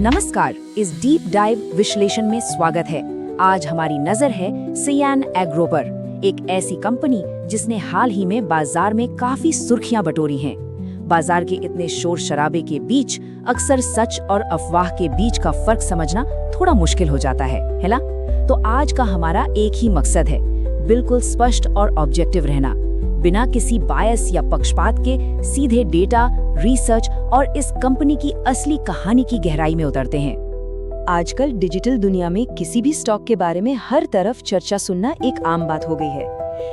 नमस्कार, इस deep dive विश्लेषण में स्वागत है। आज हमारी नजर है सियान एग्रो पर, एक ऐसी कंपनी जिसने हाल ही में बाजार में काफी सुर्खियां बटोरी हैं। बाजार के इतने शोर शराबे के बीच अक्सर सच और अफवाह के बीच का फर्क समझना थोड़ा मुश्किल हो जाता है ना? तो आज का हमारा एक ही मकसद है, बिल्कुल स्पष्ट और ऑब्जेक्टिव रहना, बिना किसी बायस या पक्षपात के सीधे डेटा, रिसर्च और इस कंपनी की असली कहानी की गहराई में उतरते हैं। आजकल डिजिटल दुनिया में किसी भी स्टॉक के बारे में हर तरफ चर्चा सुनना एक आम बात हो गई है,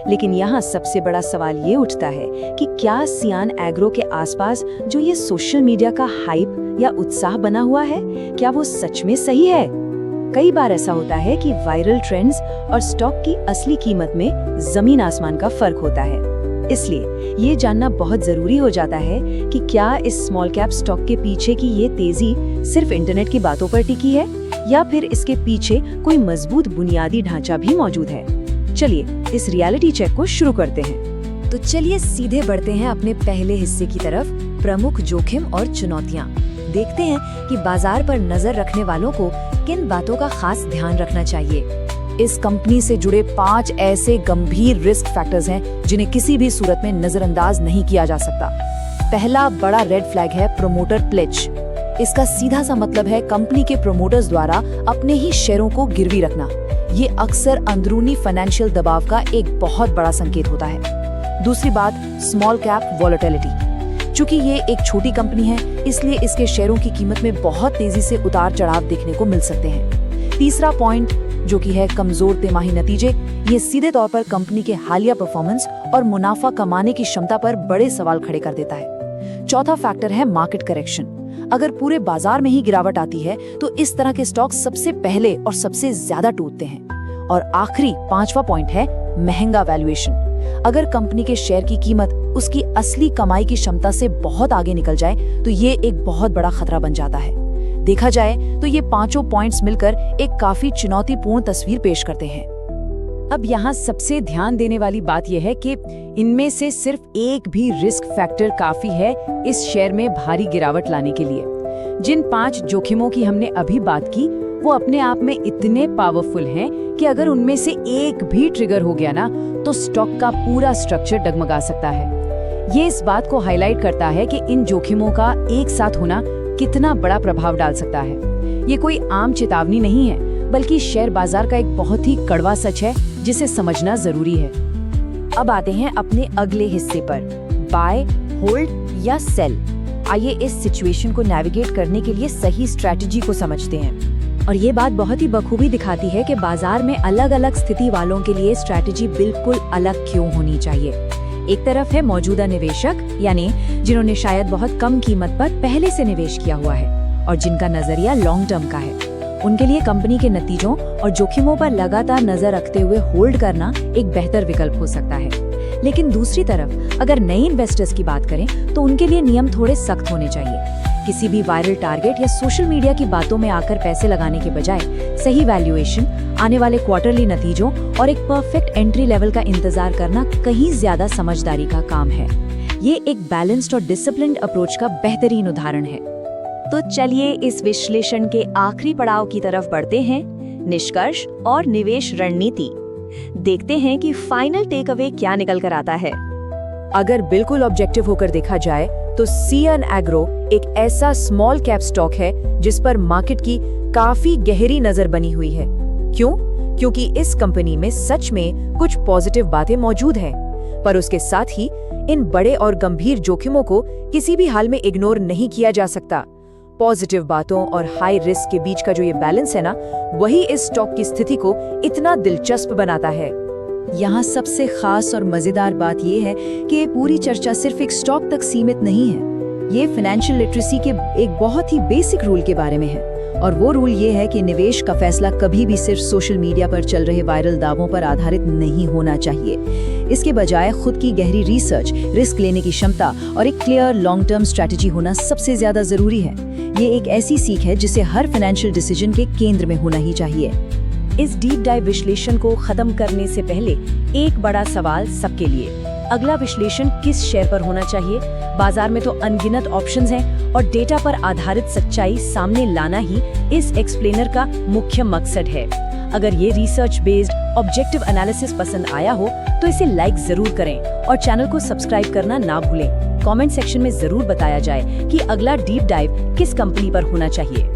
लेकिन यहाँ सबसे बड़ा सवाल ये उठता है कि क्या सियान एग्रो के आसपास जो ये सोशल मीडिया का हाइप या उत्साह बना हुआ है, क्या वो सच में सही है? कई बार ऐसा होता है कि वायरल ट्रेंड्स और स्टॉक की असली कीमत में जमीन आसमान का फर्क होता है। इसलिए ये जानना बहुत जरूरी हो जाता है कि क्या इस स्मॉल कैप स्टॉक के पीछे की ये तेजी सिर्फ इंटरनेट की बातों पर टिकी है या फिर इसके पीछे कोई मजबूत बुनियादी ढांचा भी मौजूद है। चलिए इस रियलिटी चेक को शुरू करते हैं। तो चलिए सीधे बढ़ते हैं अपने पहले हिस्से की तरफ, प्रमुख जोखिम और चुनौतियां। देखते हैं कि बाजार पर नजर रखने वालों को किन बातों का खास ध्यान रखना चाहिए। इस कंपनी से जुड़े 5 ऐसे गंभीर रिस्क फैक्टर्स हैं जिन्हें किसी भी सूरत में नजरअंदाज नहीं किया जा सकता। पहला बड़ा रेड फ्लैग है प्रोमोटर प्लेज। इसका सीधा सा मतलब है कंपनी के प्रोमोटर्स द्वारा अपने ही शेयरों को गिरवी रखना। ये अक्सर अंदरूनी फाइनेंशियल दबाव का एक बहुत बड़ा संकेत होता है। दूसरी बात, स्मॉल कैप वॉलेटिलिटी। चूंकि ये एक छोटी कंपनी है, इसलिए इसके शेयरों की कीमत में बहुत तेजी से उतार चढ़ाव देखने को मिल सकते हैं। तीसरा पॉइंट जो कि है कमजोर तिमाही नतीजे, ये सीधे तौर पर कंपनी के हालिया परफॉर्मेंस और मुनाफा कमाने की क्षमता पर बड़े सवाल खड़े कर देता है। चौथा फैक्टर है मार्केट करेक्शन। अगर पूरे बाजार में ही गिरावट आती है तो इस तरह के स्टॉक सबसे पहले और सबसे ज्यादा टूटते हैं। और आखिरी 5वां पॉइंट है महंगा वैल्यूएशन। अगर कंपनी के शेयर की कीमत उसकी असली कमाई की क्षमता से बहुत आगे निकल जाए तो ये एक बहुत बड़ा खतरा बन जाता है। देखा जाए तो ये 5 पॉइंट्स मिलकर एक काफी चुनौतीपूर्ण तस्वीर पेश करते हैं। अब यहाँ सबसे ध्यान देने वाली बात यह है कि इनमें से सिर्फ एक भी रिस्क फैक्टर काफी है इस शेयर में भारी गिरावट लाने के लिए। जिन 5 जोखिमों की हमने अभी बात की वो अपने आप में इतने पावरफुल हैं कि अगर उनमें से एक भी ट्रिगर हो गया ना तो स्टॉक का पूरा स्ट्रक्चर डगमगा सकता है। ये इस बात को हाईलाइट करता है कि इन जोखिमों का एक साथ होना कितना बड़ा प्रभाव डाल सकता है। ये कोई आम चेतावनी नहीं है, बल्कि शेयर बाजार का एक बहुत ही कड़वा सच है जिसे समझना जरूरी है। अब आते हैं अपने अगले हिस्से पर, बाय, होल्ड या सेल। आइए इस सिचुएशन को नेविगेट करने के लिए सही स्ट्रैटेजी को समझते हैं। और ये बात बहुत ही बखूबी दिखाती है कि बाजार में अलग अलग स्थिति वालों के लिए स्ट्रैटेजी बिल्कुल अलग क्यों होनी चाहिए। एक तरफ है मौजूदा निवेशक, यानी जिन्होंने शायद बहुत कम कीमत पर पहले से निवेश किया हुआ है और जिनका नजरिया लॉन्ग टर्म का है। उनके लिए कंपनी के नतीजों और जोखिमों पर लगातार नजर रखते हुए होल्ड करना एक बेहतर विकल्प हो सकता है। लेकिन दूसरी तरफ अगर नए इन्वेस्टर्स की बात करें तो उनके लिए नियम थोड़े सख्त होने चाहिए। किसी भी वायरल टारगेट या सोशल मीडिया की बातों में आकर पैसे लगाने के बजाय सही वैल्यूएशन, आने वाले क्वार्टरली नतीजों और एक परफेक्ट एंट्री लेवल का इंतजार करना कहीं ज्यादा समझदारी का काम है। ये एक बैलेंस्ड और डिसिप्लिन्ड अप्रोच का बेहतरीन उदाहरण है। तो चलिए इस विश्लेषण के आखिरी पड़ाव की तरफ बढ़ते हैं, निष्कर्ष और निवेश रणनीति। देखते हैं कि फाइनल टेक अवे क्या निकल कर आता है। अगर बिल्कुल ऑब्जेक्टिव होकर देखा जाए तो सियान एग्रो एक ऐसा स्मॉल कैप स्टॉक है जिस पर मार्केट की काफी गहरी नजर बनी हुई है। क्यों? क्योंकि इस कंपनी में सच में कुछ पॉजिटिव बातें मौजूद हैं, पर उसके साथ ही इन बड़े और गंभीर जोखिमों को किसी भी हाल में इग्नोर नहीं किया जा सकता। पॉजिटिव बातों और हाई रिस्क के बीच का जो ये बैलेंस है ना, वही इस स्टॉक की स्थिति को इतना दिलचस्प बनाता है। यहाँ सबसे खास और मजेदार बात यह है कि ये पूरी चर्चा सिर्फ एक स्टॉक तक सीमित नहीं है। ये फाइनेंशियल लिटरेसी के एक बहुत ही बेसिक रूल के बारे में है, और वो रूल ये है कि निवेश का फैसला कभी भी सिर्फ सोशल मीडिया पर चल रहे वायरल दावों पर आधारित नहीं होना चाहिए। इसके बजाय खुद की गहरी रिसर्च, रिस्क लेने की क्षमता और एक क्लियर लॉन्ग टर्म स्ट्रैटेजी होना सबसे ज्यादा जरूरी है। ये एक ऐसी सीख है जिसे हर फाइनेंशियल डिसीजन के केंद्र में होना ही चाहिए। इस डीप डाइव विश्लेषण को खत्म करने से पहले एक बड़ा सवाल सबके लिए, अगला विश्लेषण किस शेयर पर होना चाहिए। बाजार में तो अनगिनत ऑप्शंस हैं और डेटा पर आधारित सच्चाई सामने लाना ही इस एक्सप्लेनर का मुख्य मकसद है। अगर ये रिसर्च बेस्ड ऑब्जेक्टिव एनालिसिस पसंद आया हो तो इसे लाइक जरूर करें और चैनल को सब्सक्राइब करना ना भूलें। कमेंट सेक्शन में जरूर बताया जाए कि अगला डीप डाइव किस कंपनी पर होना चाहिए।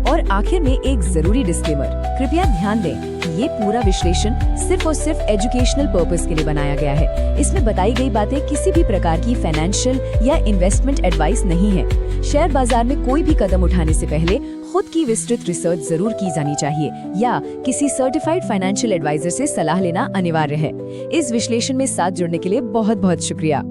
और आखिर में एक जरूरी डिस्क्लेमर, कृपया ध्यान दें कि ये पूरा विश्लेषण सिर्फ और सिर्फ एजुकेशनल पर्पस के लिए बनाया गया है। इसमें बताई गई बातें किसी भी प्रकार की फाइनेंशियल या इन्वेस्टमेंट एडवाइस नहीं है। शेयर बाजार में कोई भी कदम उठाने से पहले खुद की विस्तृत रिसर्च जरूर की जानी चाहिए या किसी सर्टिफाइड फाइनेंशियल एडवाइजर से सलाह लेना अनिवार्य है। इस विश्लेषण में साथ जुड़ने के लिए बहुत बहुत शुक्रिया।